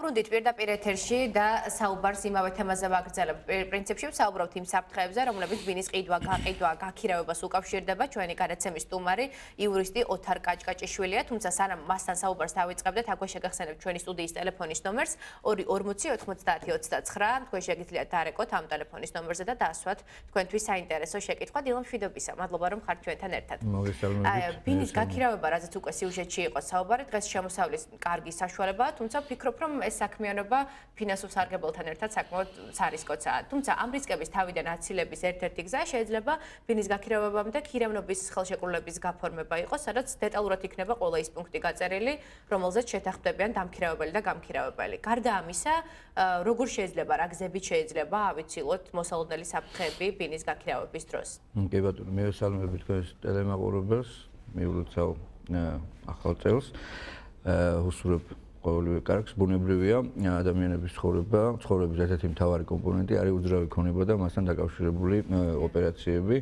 დავბრუნდით პირდაპირ ეთერში და საუბარს იმავე თემაზე ვაგრძელებთ. პრინციპში ვსაუბრობთ იმ საფრთხეებზე, რომლებიც ბინის ყიდვა, გაქირავებას უკავშირდება. ჩვენი გადაცემის სტუმარი იურისტი ოთარ კაჭკაჭიშვილია, თუმცა სანამ მასთან საუბარს დავიწყებდეთ, აქვე შეგახსენებთ ჩვენი სტუდიის ტელეფონის ნომერს 240-90-29. თქვენ შეგიძლიათ დარეკოთ ამ ტელეფონის ნომერზე და დაასვათ თქვენთვის საინტერესო შეკითხვა. დილა მშვიდობისა. მადლობა რომ ხართ ჩვენთან ერთად. ბინის გაქირავება, რაზეც უკვე სიუჟეტში იყო საუბარი, დღეს შემოსავლის კარგი საშუალებაა, თუმცა ვფიქრობ, რომ ეს საქმიანობა ფინანსურ სარგებელთან ერთად საკმაოდ სარისკოცაა. თუმცა ამ რისკების თავიდან აცილების ერთ-ერთი გზა შეიძლება ბინის გაქირავებამდე ქირავნობის ხელშეკრულების გაფორმება იყოს, სადაც დეტალურად იქნება ყველა ის პუნქტი გაწერილი, რომელზეც შეთანხმდებიან დამქირავებელი და გამქირავებელი. გარდა ამისა, როგორ შეიძლება, რა გზებით შეიძლება ავიცილოთ მოსალოდნელი საფრთხეები ბინის გაქირავების დროს? კი ბატონო, მე ვსალმები თქვენს ტელემაყურებელს, მიულოცავ ახალ წელს. უსურვებ ყოველივე კარგს, ბუნებრივია ადამიანების ცხოვრების ერთ-ერთი მთავარი კომპონენტი არის უძრავი ქონება და მასთან დაკავშირებული ოპერაციები.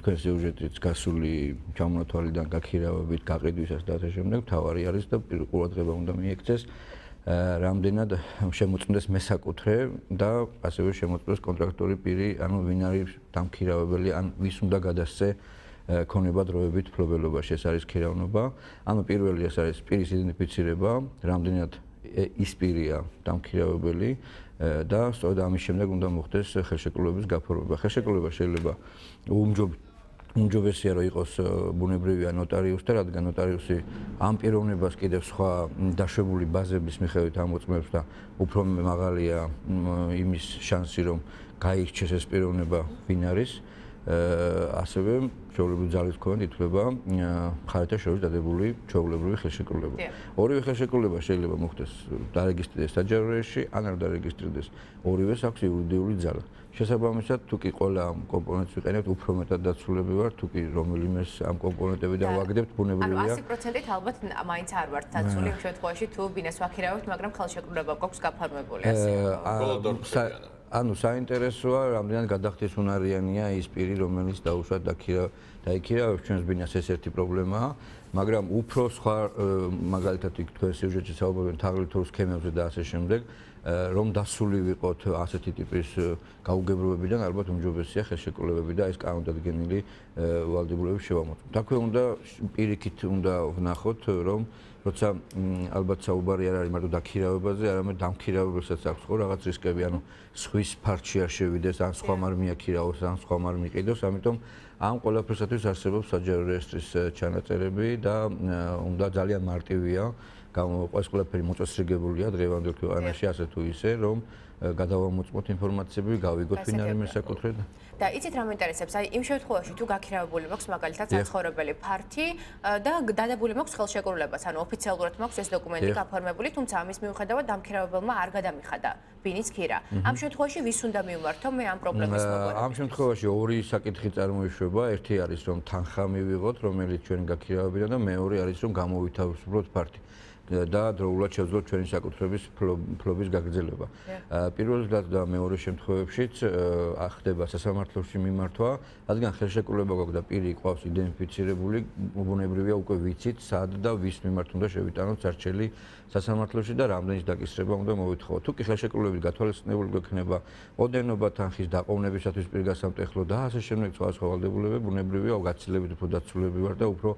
თქვენ სიუჟეტიც გასული ჩამონათვალიდან გაქირავებით, გაყიდვისას და ასე შემდეგ მთავარი არის და ყურადღება უნდა მიექცეს რამდენად შემოწმდეს მესაკუთრე და ასევე შემოწმდეს კონტრაქტორი პირი, ანუ ვინ არის დამქირავებელი, ან ვის უნდა გადასცე ქონება დროებით ფლობელობაში. ეს არის ქირავნობა. ანუ პირველი ეს არის პირის იდენტიფიცირება, რამდენად ის პირია დამქირავებელი და სწორედ ამის შემდეგ უნდა მოხდეს ხელშეკრულების გაფორმება. ხელშეკრულება შეიძლება უმჯობესია რომ იყოს ბუნებრივია ნოტარიუსთან, რადგან ნოტარიუსი ამ პიროვნებას კიდევ სხვა დაშვებული ბაზების მიხედვით ამოწმებს და უფრო მაღალია იმის შანსი რომ გაირჩეს ეს პიროვნება ვინ არის. ასევე ჩვეულებრივი ძალის მქონე ითვლება მხარეთა შორის დადებული ჩვეულებრივი ხელშეკრულება. ორივე ხელშეკრულება შეიძლება მოხდეს დარეგისტრირდეს საჯარო რეესტრში, ან არ დარეგისტრირდეს. ორივეს აქვს იურიდიული ძალა. შესაბამისად, თუ კი ყველა ამ კომპონენტს ვიყენებთ, უფრო მეტად დაცულები ვართ, თუ კი რომელიმეს ამ კომპონენტებიდან ვაგდებთ, ბუნებრივია. 100%-ით ალბათ მაინც არ ვართ დაცული იმ შემთხვევაში, თუ ბინას ვაქირავებთ, მაგრამ ხელშეკრულება გვაქვს გაფორმებული ასე. ანუ საინტერესოა, რამდენად გადახდისუნარიანია ის პირი, რომელიც დაუშვათ დაიქირავებს ჩვენს ბინას, ეს ერთი პრობლემაა, მაგრამ უფრო სხვა მაგალითად თქვენ სიუჟეტში საუბრობენ თაღლითურ სქემებზე და ასე შემდეგ, რომ დასული ვიყოთ ასეთი ტიპის გაუგებრობებიდან, ალბათ უმჯობესია ხელშეკრულებები და ეს კანონდადგენელი ვალდებულების შევამოწმოთ. აქვე უნდა პირიქით უნდა ვნახოთ, რომ როცა ალბათ საუბარი არ არის მარტო დაქირავებაზე, არამედ დამქირავებელსაც აქვს ხო რაღაც რისკები, ანუ სხვის ფარჩი არ შევიდეს, ან სხვა არ მიაქირავოს, ან სხვა არ მიყიდოს, ამიტომ ამ ყველაფერსათვის არსებობს საჯარო რეესტრის ჩანაწერები და უნდა ძალიან მარტივია, ეს ყველაფერი მოწესრიგებულია დღევანდელ ქვეყანაში ასე თუ ისე, რომ გადავამოწმოთ ინფორმაციები, გავიგოთ ვინ არის მესაკუთრე და იცით რა მეინტერესებს, აი იმ შემთხვევაში თუ გაქირავებული მაქვს მაგალითად საცხოვრებელი ფართი და დადებული მაქვს ხელშეკრულებას, ანუ ოფიციალურად მაქვს ეს დოკუმენტი გაფორმებული, თუმცა ამის მიუხედავად დამქირავებელმა არ გადამიხადა ბინის ქირა. ამ შემთხვევაში ვის უნდა მივმართო მე ამ პრობლემის მოგვარებით? ამ შემთხვევაში ორი საკითხი წარმოიშვება, ერთი არის რომ თანხა მივიღოთ, რომელიც ჩვენი გაქირავებიდან და მეორე არის რომ გამოვითავისუფლოთ ფართი. და დროულად შევძლოთ ჩვენი საკუთრების ფლობის გაგრძელება. პირველ და მეორე შემთხვევებშიც ხდება სასამართლოში მიმართვა, რადგან ხელშეკრულება გვაქვს და პირი ყავს იდენტიფიცირებული, ბუნებრივია უკვე ვიცით, სად და ვის მიმართ უნდა შევიტანოთ სარჩელი სასამართლოში და რამდენის დაკისრება უნდა მოვითხოვოთ. თუ კი ხელშეკრულებით გათვალისწინებული გვექნება ოდენობა თანხის დაყოვნებისათვის პირგასამტეხლო და ასე შემდეგ სხვა ვალდებულებები, ბუნებრივია გაცილებით უფრო დაცულები ვარ და უფრო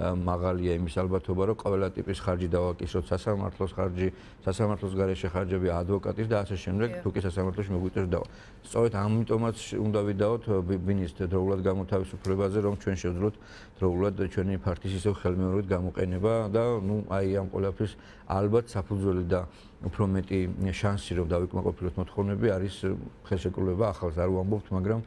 მაღალია იმის ალბათობა, რომ ყველა ტიპის ხარჯი დავაკისროთ, სასამართლოს ხარჯი, სასამართლოს გარეშე ხარჯები, ადვოკატის და ასე შემდეგ, თუ კი სასამართლოში მოგვიწევს დავა. სწორედ ამიტომაც უნდა ვიდაოთ ბინის დროულად გამოთავისუფლებაზე, რომ ჩვენ შევძლოთ დროულად ჩვენი ფართის ისევ ხელმეორედ გამოყენება და ნუ აი ამ ყველაფრის ალბათ საფუძველი და უფრო მეტი შანსი რომ დავიკმაყოფილოთ მოთხოვნები არის ხელშეკრულება ახალს არ ვამბობთ, მაგრამ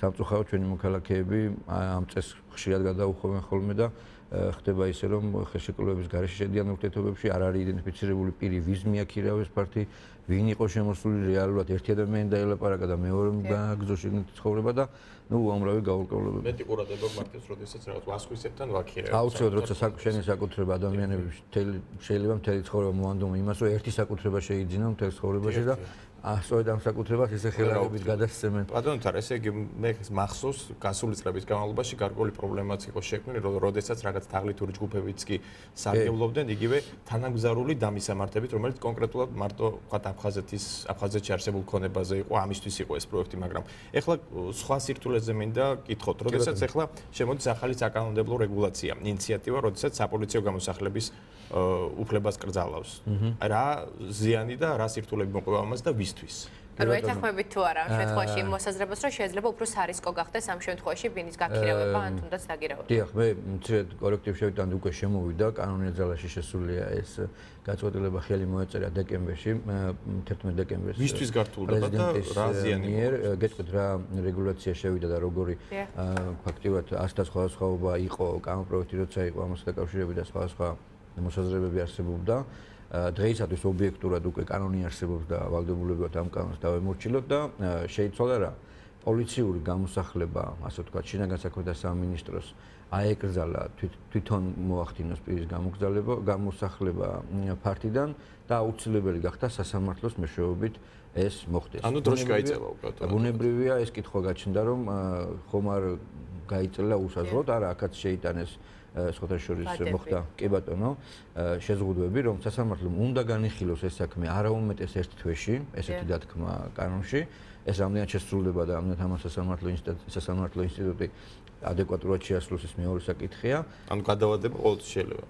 სამწუხაროდ ჩვენი მოქალაქეები ამ წესს ხშირად გადაუხვევენ ხოლმე და ხდება ისე რომ ხელშეკრულების გარეშე შედიან ურთიერთობებში არ არის იდენტიფიცირებული პირი, ვის მიაქირავეს ფართი, ვინ იყო შემოსული რეალურად ერთი ადამიანი დაელაპარაკა და მეორე გააგზო შეგნით ცხოვრება და ნუ უამრავი გაურკვევლობები. მეტი ყურადღება მართეს, როდესაც რაღაც ვასხვისებთან ვაქირავებს. აუცილებლად როცა შენი საკუთრება ადამიანები შეიძლება მთელი ცხოვრება მოანდომა იმას, რომ ერთი საკუთრება შეიძინა მთელ ცხოვრებაში და სწორედ ამ საკუთრებას ესე ხელოვნებით გადასცემენ. ბატონო, ესე იგი მე მახსოვს გასული წლების განმავლობაში გარკვეული პრობლემაც იყო შექმნილი, როდესაც რა რაღაც თაღლითური ჯგუფებიც კი სარგებლობდნენ იგივე თანამგზავრული დამისამართებით, რომელიც კონკრეტულად მარტო ვთქვათ აფხაზეთში არსებულ ქონებაზე იყო, ამისთვის იყო ეს პროექტი, მაგრამ ეხლა სხვა სირთულეზე მინდა გითხოთ, როდესაც ეხლა შემოდის ახალი საკანონმდებლო რეგულაცია, ინიციატივა, როდესაც sapolicio გამოსახლების უფლებას კრძალავს. რა ზიანი და რა სირთულეები მოყვება ამას და ვისთვის? ანუ ეთანხმებით თუ არა ამ შემთხვევაში მოსაზრებას, რომ შეიძლება უფრო სარისკო გახდეს ამ შემთხვევაში ბინის გაქირავება ან თუნდაც დაგირავება. დიახ, მე მცირედ კორექტივ შევიტანდი უკვე შემოვიდა კანონიერ ძალაში შესულია ეს გაწყვეტილება ხელი მოეწერა დეკემბერში, 11 დეკემბერს. ვისთვის გართულდება და რა ზიანი გეტყვით რა რეგულაცია შევიდა და როგორი ფაქტიურად ასთა სხვადასხვაობა იყო კანონპროექტი როცა იყო ამასთან დაკავშირებით და სხვადასხვა მოსაზრებები არსებობდა. დღეისათვის ობიექტურად უკვე კანონი არსებობს და ვალდებულებად ამ კანონს დავემორჩილოთ და შეიცვალა რა პოლიციური გამოსახლება, ასე ვთქვათ, შინაგან საქმეთა სამინისტროს აეკრძალა თვითონ მოახდინოს პირის გამოსახლება ფართიდან და აუცილებელი გახდა სასამართლოს მეშვეობით ეს მოხდეს. ანუ დროში გაიწევა უკვე. ბუნებრივია ეს კითხვა გაჩნდა რომ ხომ არ გაიწელა უსაზღვროდ, არა, აქაც შეიტანეს სხვათა შორის მოხდა კი ბატონო შეზღუდვები რომ სასამართლომ უნდა განიხილოს ეს საქმე არაუმეტეს ერთ თვეში ესეთი დათქმა კანონში ეს რამდენად შესრულდება და რამდენად ამას სასამართლო ინსტიტუტი ადეკვატურად შეასრულოს ეს მეორე საკითხია ანუ გადავადება ყოველთვის შეიძლება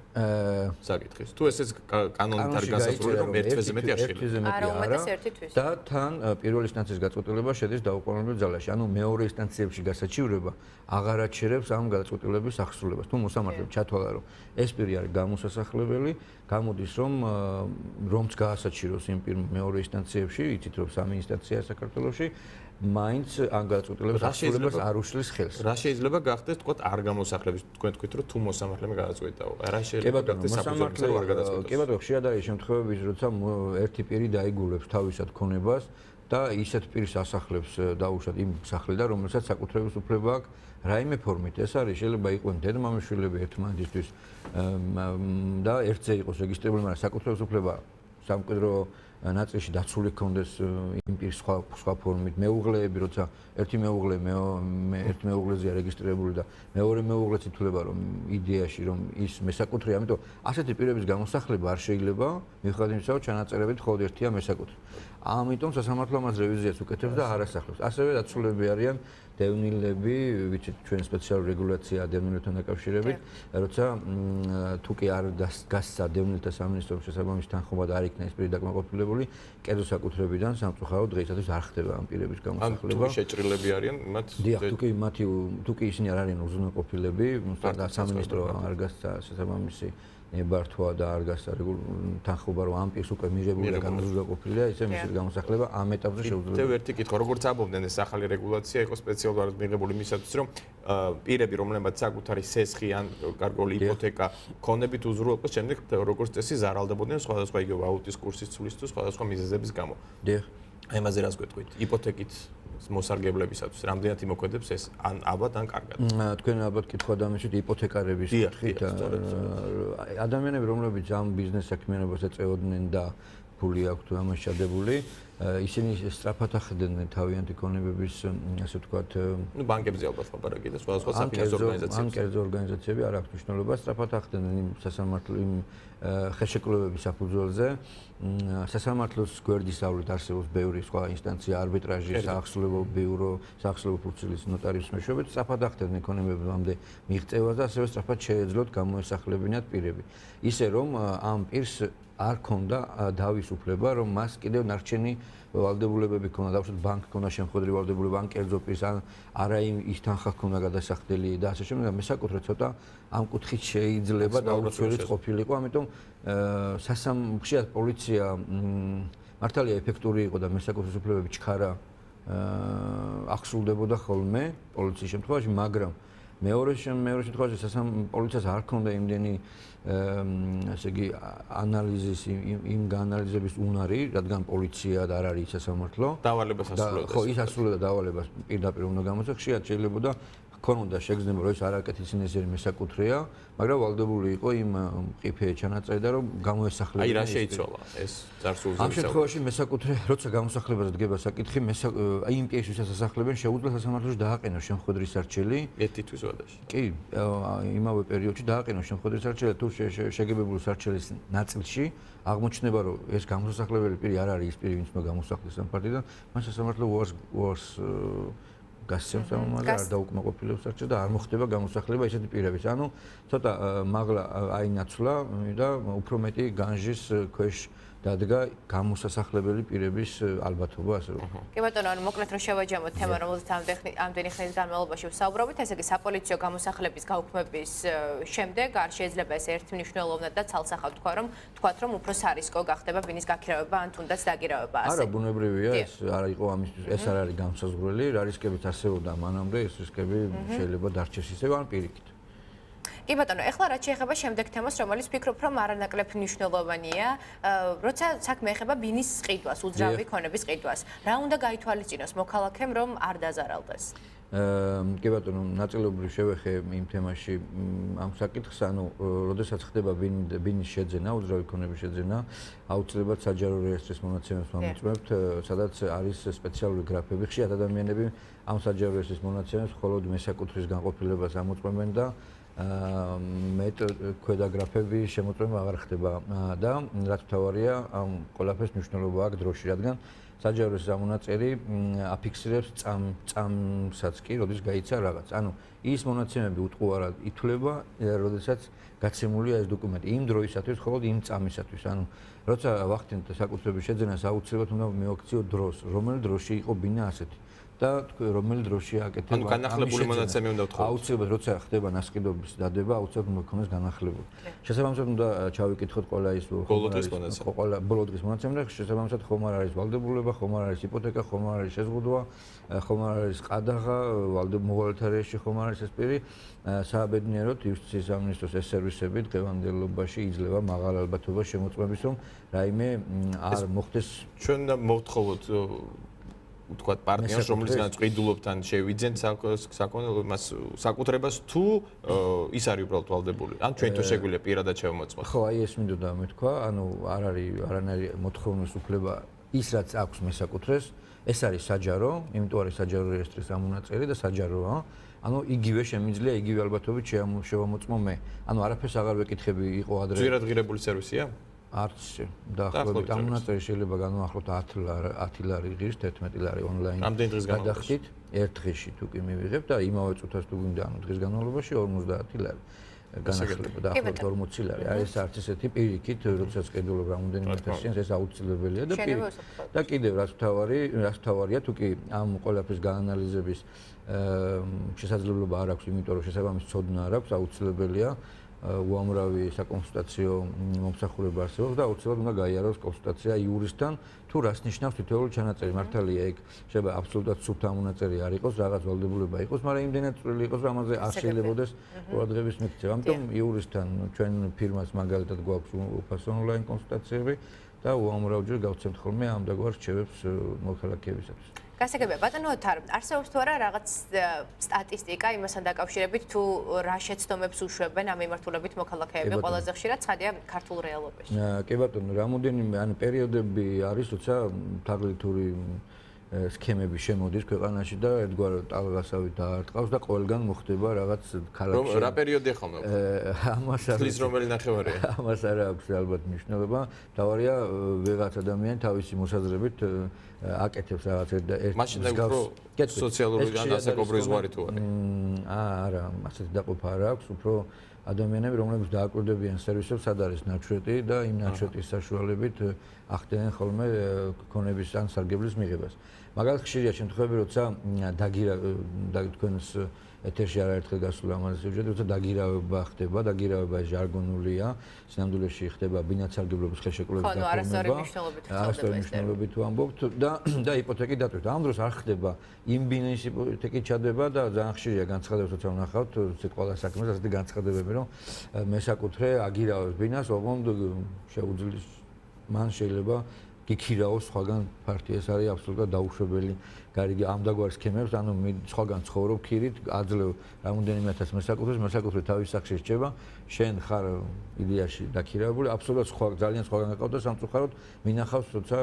საკითხის თუ ეს კანონით არ გასასრული რომ ერთ თვეზე მეტი არ შეიძლება არაუმეტეს ერთი თვის და თან პირველი ინსტანციის გაწყვეტილება შედის დაუყოვნებლივ ძალაში ანუ მეორე ინსტანციებში გასაჩივრება აღარ აჩერებს ამ გაწყვეტილების აღსრულებას თუ მოსამართლემ ჩათვალა რომ ეს პირი არის გამოსასახლებელი გამოდის რომც გაასაჩიროს იმ პირ მეორე ინსტანციებში იცით რომ სამი ინსტანციაა საქართველოში მაინც ამ გაწყვეტილების აღსრულებას არ უშლის ხელს. რა შეიძლება გახდეს თქვათ არ გამოსახლების თქვენ თქვით რომ თუ მოსამართლემ გადაწყვეტაო. რა შეიძლება გახდეს საფუძველზე არ გადაწყვეტოს. კი ბატონო, ხშირად არის შემთხვევები, როცა ერთი პირი დაიგულებს თავისად ქონებას და ისეთ პირს ასახლებს დაუშვათ იმ სახლიდან, რომელსაც საკუთრების უფლება აქვს რაიმე ფორმით. ეს არის შეიძლება იყვნენ დედმამიშვილები ერთმანეთისთვის და ერთზე იყოს რეგისტრირებული, მაგრამ საკუთრების უფლება სამკვიდრო ნაწილში დაცული ქონდეს იმ პირის სხვა ფორმით მეუღლეები როცა ერთი მეუღლე ერთ მეუღლეზეა რეგისტრირებული და მეორე მეუღლეც ითვლება რომ იდეაში რომ ის მესაკუთრე ამიტომ ასეთი პირების გამოსახლება არ შეიძლება მიუხედავად იმისა რომ ჩანაწერებით მხოლოდ ერთია მესაკუთრე ამიტომ სასამართლო ამას რევიზიას უკეთებს და არ ასახლებს ასევე დაცულები არიან დევნილები ვიცით ჩვენ სპეციალური რეგულაცია დევნილებთან დაკავშირებით როცა თუ კი არ გასცა დევნილთა სამინისტროს შესაბამისი თანხმობა და არ იქნა ეს პირი დაკმაყოფილებული კერძო საკუთრებიდან სამწუხაროდ დღეისათვის არ ხდება ამ პირების გამოსახლება თუ შეჭრილები არიან მათ დიახ თუ კი ისინი არ არიან უზრუნველყოფილები და სამინისტრო არ გასცა შესაბამისი ნებართვა და არ გასცა თანხმობა რომ ამ პირს უკვე მიღებული განუზრუნველყოფილია ისე მისი გამოსახლება ამ ეტაპზე შეუძლებელია. და ერთი კითხვა როგორც ამბობდნენ ეს ახალი რეგულაცია იყო სპეციალურად მიღებული მისათვის რომ პირები რომლებმაც საკუთარი სესხი ან გარკვეული იპოთეკა ქონებით უზრუნველყოფს შემდეგ როგორც წესი ზარალდებოდნენ სხვადასხვა იგივე ვალუტის კურსის ცვლის თუ სხვადასხვა მიზეზების გამო. დიახ. ამაზე რას გვეტყვით? იპოთეკით მოსარგებლებისათვის რამდენად იმოქმედებს ეს ან ალბათ ან კარგად. თქვენ ალბათ კითხვა დამეშვით იპოთეკარების კითხით ადამიანები რომლებიც ამ ბიზნეს საქმიანობას ეწეოდნენ და ფული აქვთ ამას ჩადებული ისინი სწრაფად ახდენენ თავიანთი ქონებების ასე ვთქვათ ბანკებზე ალბათ ლაპარაკი და სხვადასხვა საფინანსო ორგანიზაციები. ან კერძო ორგანიზაციები არ აქვს მნიშვნელობა სწრაფად ახდენენ იმ სასამართლო იმ ხელშეკრულებების საფუძველზე სასამართლოს გვერდისავლით არსებობს ბევრი სხვა ინსტანცია არბიტრაჟი საახსოვლებო ბიურო საახსოვლებო ფურცლის ნოტარიუსის მეშვეობით სწრაფად ახდენენ ქონებებამდე მიღწევას და ასევე სწრაფად შეეძლოთ გამოესახლებინათ პირები ისე რომ ამ პირს არ ქონდა დავისუფლება რომ მას კიდევ ნარჩენი ვალდებულებები ქონდა დავუშვათ ბანკ ქონდა შემოხვედრი ვალდებულება ან კერძო პირს ან არა ის თანხა ქონდა გადასახდელი და ასე შემდეგ მესაკუთრე ცოტა ამ კუთხით შეიძლება დაუცველიც ყოფილიყო ამიტომ ხშირად პოლიცია მართალია ეფექტური იყო და მესაკუთრის უფლებები ჩქარა აღსრულდებოდა ხოლმე პოლიციის შემთხვევაში მაგრამ მეორე შემთხვევაში პოლიციას არ ქონდა იმდენი ასე იგი ანალიზის იმ გაანალიზების უნარი, რადგან პოლიცია და არ არის სასამართლო. დავალებას ასრულებდა. ხო, ის ასრულებდა დავალებას პირდაპირ უნდა გამოწეს. ხშირად შეიძლებოდა ქონ უნდა შეგრძნება, რომ ეს არაკეთის ინეზერი მესაკუთრეა, მაგრამ ვალდებული იყო იმ მყიფე ჩანაწერი და რომ გამოესახლებინა. აი რა შეიცვალა ეს წარსულზე. ამ შემთხვევაში მესაკუთრე, როცა გამოსახლებაზე დგება საკითხი, აი იმ პირის ვისაც ასახლებენ, შეუძლია სასამართლოში დააყენოს შემოხვედრის არჩელი. ერთი თვის ვადაში. კი, იმავე პერიოდში დააყენოს შემოხვედრის არჩელი, თუ შეგებებული არჩელის ნაწილში აღმოჩნდება, რომ ეს გამოსახლებელი პირი არ არის ის პირი, ვინც უნდა გამოსახლდეს ამ პარტიიდან, მან სასამართლო უარს გასცემს ამ ამაზე, არ დაუკმაყოფილებს არჩევას და არ მოხდება გამოსახლება ისეთი პირების. ანუ ცოტა მაღლა აინაცვლა და უფრო მეტი განჯის ქვეშ დადგა გამოსახლებელი პირების ალბათობა, ასე რომ. კი ბატონო, ანუ მოკლედ რომ შევაჯამოთ თემა, რომელზეც ამდენი ხნის განმავლობაში ვსაუბრობთ, ესე იგი საპოლიციო გამოსახლების გაუქმების შემდეგ არ შეიძლება ეს ერთმნიშვნელოვნად და ცალსახად თქვათ, რომ უფრო სარისკო გახდება ბინის გაქირავება ან თუნდაც დაგირავება ასე. არა, ბუნებრივია, ეს არ იყო ამისთვის, ეს არ არის განსაზღვრელი, რა რისკებიც არსებობდა მანამდე, ეს რისკები შეიძლება დარჩეს ისევ ან პირიქით. კი ბატონო, ეხლა რაც შეეხება შემდეგ თემას, რომელიც ვფიქრობ, რომ არანაკლებ მნიშვნელოვანია, როცა საქმე ეხება ბინის ყიდვას, უძრავი ქონების ყიდვას. რა უნდა გაითვალისწინოს მოქალაქემ, რომ არ დაზარალდეს? კი ბატონო, ნაწილობრივ შევეხე იმ თემაში ამ საკითხს, ანუ როდესაც ხდება ბინის შეძენა, უძრავი ქონების შეძენა, აუცილებლად საჯარო რეესტრის მონაცემებს მომიწვევთ, სადაც არის სპეციალური გრაფები. ხშირად ადამიანები ამ საჯარო რეესტრის მონაცემებს მხოლოდ მესაკუთრის განყოფილებას ამოწმებენ და ქვედაგრაფები შემოწმება აღარ ხდება და რაც მთავარია ამ ყველაფერს მნიშვნელობა აქვს დროში, რადგან საჯარო რეესტრის ამონაწერი აფიქსირებს წამსაც კი, როდის გაიცა რაღაც. ანუ ის მონაცემები უტყუარად ითვლება, როდესაც გაცემულია ეს დოკუმენტი იმ დროისათვის, მხოლოდ იმ წამისათვის. ანუ როცა ვახდენთ საკუთრების შეძენას, აუცილებლად უნდა მივაქციოთ დროს, რომელ დროში იყო ბინა ასეთი. და რომელი დროში აკეთება. ანუ განახლებული მონაცემი უნდა ვთხოვოთ. აუცილებლად როცა ხდება ნასყიდობის დადება, აუცილებლად უნდა ქონდეს განახლებული. შესაბამისად უნდა ჩავიკითხოთ ყველა ის ბოლო დღის მონაცემი და შესაბამისად ხომ არ არის ვალდებულება, ხომ არ არის იპოთეკა, ხომ არ არის შეზღუდვა, ხომ არ არის ყადაღა, მოვალეთა რეესტრში ხომ არ არის ეს პირი. სააბედნიეროდ იუსტიციის სამინისტროს ეს სერვისები დღევანდელობაში იძლევა მაღალ ალბათობას შემოწმების, რომ რაიმე არ მოხდეს. ჩვენ და მოვთხოვოთ ვთქვათ პარტნიორს, რომლისგანაც ყიდულობთან შევიძენ მას საკუთრებას თუ ის არის უბრალოდ ვალდებული. ან ჩვენ თუ შეგვიძლია პირადად შევმოწმოთ. ხო, აი ეს მინდოდა მეთქვა, ანუ არ არის არანაირი მოთხოვნის უფლება ის რაც აქვს მესაკუთრეს, ეს არის საჯარო, იმიტომ არის საჯარო რეესტრის ამონაწერი და საჯაროა. ანუ იგივე შემიძლია იგივე ალბათობით შევამოწმო მე. ანუ არაფერს აღარ ვეკითხები, იყო ადრე. ძვირად ღირებული სერვისია? არც დაახლოებით ამონაწერი შეიძლება განვაახლოთ 10 ლარი ღირს, 11 ლარი ონლაინ. რამდენი დღის განმავლობაში? ერთ დღეში თუ კი მივიღებ და იმავე წუთას თუ გვინდა ანუ დღის განმავლობაში 50 ლარი. განახლება დაახლოებით 40 ლარი. არის არც ესეთი პირიქით, როდესაც ყიდულობ რამოდენიმე ათასიანს, ეს აუცილებელია და და კიდევ რაც მთავარია, თუ კი ამ ყველაფრის გაანალიზების შესაძლებლობა არ აქვს, იმიტომ რომ შესაბამის ცოდნა არ აქვს, აუცილებელია უამრავი საკონსულტაციო მომსახურება არსებობს და აუცილებლად უნდა გაიაროს კონსულტაცია იურისტთან, თუ რას ნიშნავს თითოეული ჩანაწერი. მართალია, ეგ შეიძლება აბსოლუტურად სუფთა მონაწერი არ იყოს, რაღაც ვალდებულება იყოს, მაგრამ იმდენად წვრილი იყოს, რომ ამაზე არ შეიძლებაოდეს ყურადღების მიქცევა. ამიტომ იურისტთან ჩვენ ფირმას მაგალითად გვაქვს უფასო ონლაინ კონსულტაციები და უამრავჯერ გავცემთ ხოლმე ამ დაგვარ რჩევებს მოქალაქეებისათვის. გასაგებია, ბატონო თარ, არსებობს თუ არა რაღაც სტატისტიკა იმასთან დაკავშირებით, თუ რა შეცდომებს უშვებენ ამ მიმართულებით მოქალაქეები ყველაზე ხშირად ცხადია ქართულ რეალობაში. კი ბატონო, რამოდენიმე ან პერიოდები არის, როცა თაღლითური სქემები შემოდის ქვეყანაში და ერთგვარ ტალღასავით დაარტყავს და ყველგან მოხდება რაღაც ქალაქში. რა პერიოდია ხოლმე? ამას არ წლის რომელი ნახევარია? ამას არ აქვს ალბათ მნიშვნელობა. თავარია ვიღაც ადამიანი თავისი მოსაზრებით აკეთებს რაღაც ერთ მაშინ უფრო სოციალური განსაკუთრებული ზღვარი თუ არის? არა, ასეთი დაყოფა არ აქვს, უფრო ადამიანები, რომლებიც დააკვირდებიან სერვისებს, სად არის ნაჩვეტი და იმ ნაჩვეტის საშუალებით ახდენენ ხოლმე ქონების ან სარგებლის მიღებას. მაგალითად, ხშირია შემთხვევები, როცა თქვენს ეთერში არაერთხელ გასულა ამაზე სიუჟეტი, როცა დაგირავება ხდება, დაგირავება ჟარგონულია, სინამდვილეში ხდება ბინაცარგებლობის ხელშეკრულების დაფორმება. არასწორი მნიშვნელობით ვამბობთ და იპოთეკი დატვირთ. ამ დროს არ ხდება იმ ბინის იპოთეკი ჩადება და ძალიან ხშირია განცხადებას, როცა ვნახავთ ყველა საქმეს, ასეთი განცხადებები, რომ მესაკუთრე აგირავებს ბინას, ოღონდ შეუძლის მან შეიძლება გიქირაოს სხვაგან პარტია. ეს არის აბსოლუტურად დაუშვებელი გარიგე ამდაგვარ სქემებს, ანუ სხვაგან ცხოვრობ ქირით, აძლევ რამოდენიმე ათას მესაკუთრე თავის სახში რჩება, შენ ხარ იდეაში დაქირავებული, აბსოლუტურად ძალიან სხვაგან გაყავდა სამწუხაროდ, მინახავს როცა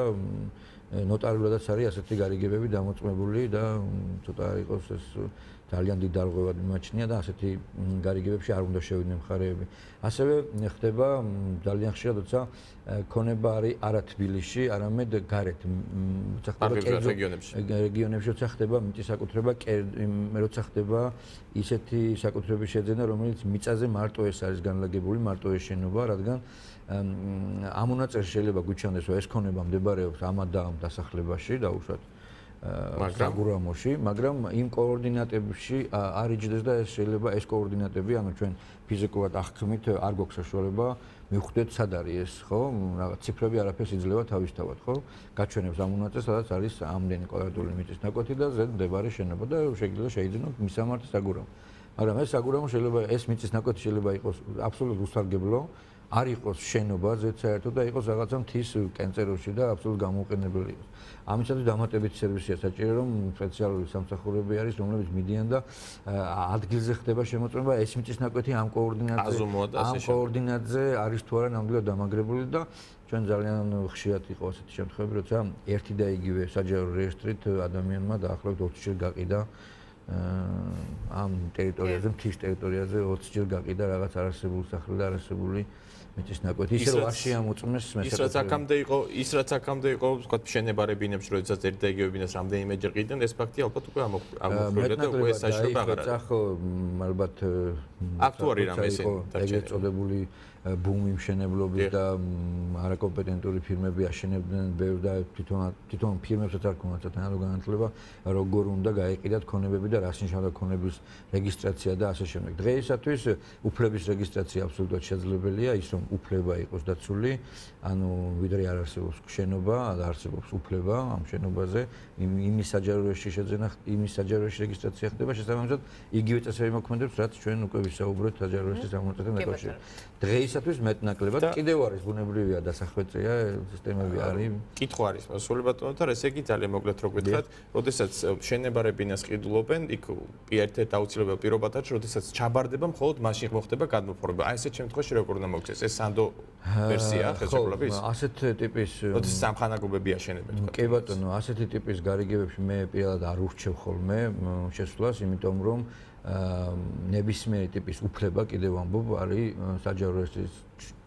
ნოტარიულადაც არის ასეთი გარიგებები დამოწმებული და ცოტა იყოს ეს ძალიან დიდ დარღვევად მიმაჩნია და ასეთი გარიგებებში არ უნდა შევიდნენ მხარეები. ასევე ხდება ძალიან ხშირად, როცა ქონება არის არა თბილისში, არამედ გარეთ, როცა ხდება რეგიონებში, როცა ხდება მიწისაკუთრება, როცა ხდება ისეთი საკუთრების შეძენა, რომელიც მიწაზე მარტო ეს არის განლაგებული, მარტო ეს შენობა, რადგან ამ მონაწერში შეიძლება გვიჩვენოს, რომ ეს ქონება მდებარეობს ამ და ამ დასახლებაში, დაუშვათ საგურამოში, მაგრამ იმ კოორდინატებში არ იჯდეს და ეს შეიძლება ეს კოორდინატები, ანუ ჩვენ ფიზიკურად აღქმით არ გვაქვს საშუალება მივხვდეთ სად არის ეს, ხო? რაღაც ციფრები არაფერს იძლევა თავისთავად, ხო? გაჩვენებს ამ მონაწერს, სადაც არის ამდენი კვადრატული მიწის ნაკვეთი და ზედ მდებარე შენობა და შეიძლება მისამართი საგურამო. მაგრამ ეს საგურამო შეიძლება ეს მიწის ნაკვეთი შეიძლება იყოს აბსოლუტურად უსარგებლო, არ იყოს შენობა ზედ საერთოდ და იყოს რაღაცა მთის კენწეროში და აბსოლუტურად გამოუყენებელი იყოს. ამისათვის დამატებითი სერვისია საჭირო, რომ სპეციალური სამსახურები არის, რომლებიც მიდიან და ადგილზე ხდება შემოწმება ეს მიწის ნაკვეთი ამ კოორდინატზე არის თუ არა ნამდვილად დამაგრებული და ჩვენ ძალიან ხშირად იყო ასეთი შემთხვევები, როცა ერთი და იგივე საჯარო რეესტრით ადამიანმა დაახლოებით 20 ჯერ გაყიდა ამ ტერიტორიაზე, მთის ტერიტორიაზე 20 ჯერ გაყიდა რაღაც არასებული სახლი და არასებული მიწის ნაკვეთი, ისე რომ არ შეამოწმეს ის რაც აქამდე იყო, ვთქვათ, მშენებარებინებს, როდესაც ერთი და იგივე ბინას რამდენიმეჯერ ყიდნენ, ეს ფაქტი ალბათ უკვე ამოხვრილა და უკვე საშუალება აღარ არის. ხო, ალბათ აქტუარი რამე ესენი ეგრეთ წოდებული ბუმი მშენებლობის და არაკომპეტენტური ფირმები აშენებდნენ ბევრ და თვითონ ფირმებსაც არ ქონდათ თანადო განათლება, როგორ უნდა გაეყიდათ ქონებები და რას ნიშნავდა ქონების რეგისტრაცია და ასე შემდეგ. დღეისათვის უფლების რეგისტრაცია აბსოლუტურად შესაძლებელია, ის რომ უფლება იყოს დაცული, ანუ ვიდრე არ არსებობს შენობა, არსებობს უფლება ამ შენობაზე, იმის საჯაროებში შეძენა, იმის საჯაროებში რეგისტრაცია ხდება, შესაბამისად იგივე წესები მოქმედებს, რაც ჩვენ უკვე ვისაუბრეთ საჯაროების ამონაწილეთან დაკავშირებით. დღეისათვის მეტნაკლებად კიდევ არის ბუნებრივია დასახვეწეა სისტემები არის. კითხვა არის მოსული ბატონოთან, ესე იგი ძალიან მოკლედ რო გითხრათ, როდესაც შენებარებინას ყიდულობენ, იქ ერთ-ერთ აუცილებელ პირობადაა, როდესაც ჩაბარდება, მხოლოდ მაშინ მოხდება გადმოფორმება. აი ესეთ შემთხვევაში როგორ უნდა მოიქცეს? ეს სანდო ვერსია ხელშეკრულების? ასეთ ტიპის როდესაც სამხანაგობები აშენებენ, თქვა. კი ბატონო, ასეთი ტიპის გარიგებებში მე პირადად არ ურჩევ ხოლმე შესვლას, იმიტომ რომ ნებისმიერი ტიპის უფლება კიდევ ამბობ არის საჯარო რეესტრის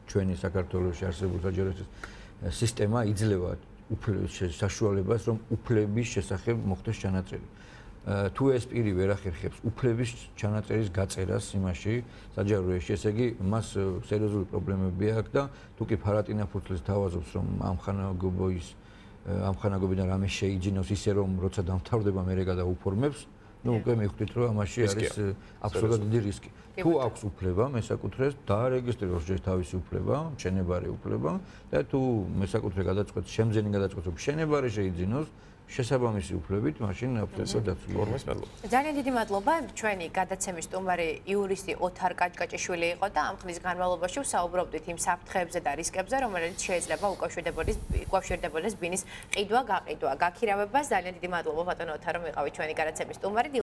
ჩვენი საქართველოში არსებული საჯარო რეესტრის სისტემა იძლევა საშუალებას რომ უფლების შესახებ მოხდეს ჩანაწერი. თუ ეს პირი ვერ ახერხებს უფლების ჩანაწერის გაწერას იმაში საჯარო რეესტრში, ესე იგი მას სერიოზული პრობლემები აქვს და თუ კი ფარატინაფურცლის თავაზობს რომ ამ ხანაგობიდან რამე შეიძინოს ისე რომ როცა დამთავრდება მერე გადაუფორმებს, ну, უკვე მივხვდით რომ ამაში არის აბსოლუტურად დიდი რისკი. თუ აქვს უფლება მესაკუთრეს დაარეგისტრიროს ჯერ თავისი უფლება, მშენებარე უფლება და თუ მესაკუთრე გადაწყვეტს, შემძენი გადაწყვეტს რომ მშენებარე შეიძინოს, შესაბამისი უფლებით, მაშინ აბსოლუტურად დაცულია. ძალიან დიდი მადლობა. ჩვენი გადაცემის სტუმარი იურისტი ოთარ კაჭკაჭიშვილი იყო და ამ ხნის განმავლობაში ვსაუბრობდით იმ საფრთხეებზე და რისკებზე, რომელიც შეიძლება უკავშირდებოდეს ბინის ყიდვა, გაყიდვა, გაქირავებას. ძალიან დიდი მადლობა ბატონო ოთარ, რომ იყავით ჩვენი გადაცემის სტუმარი.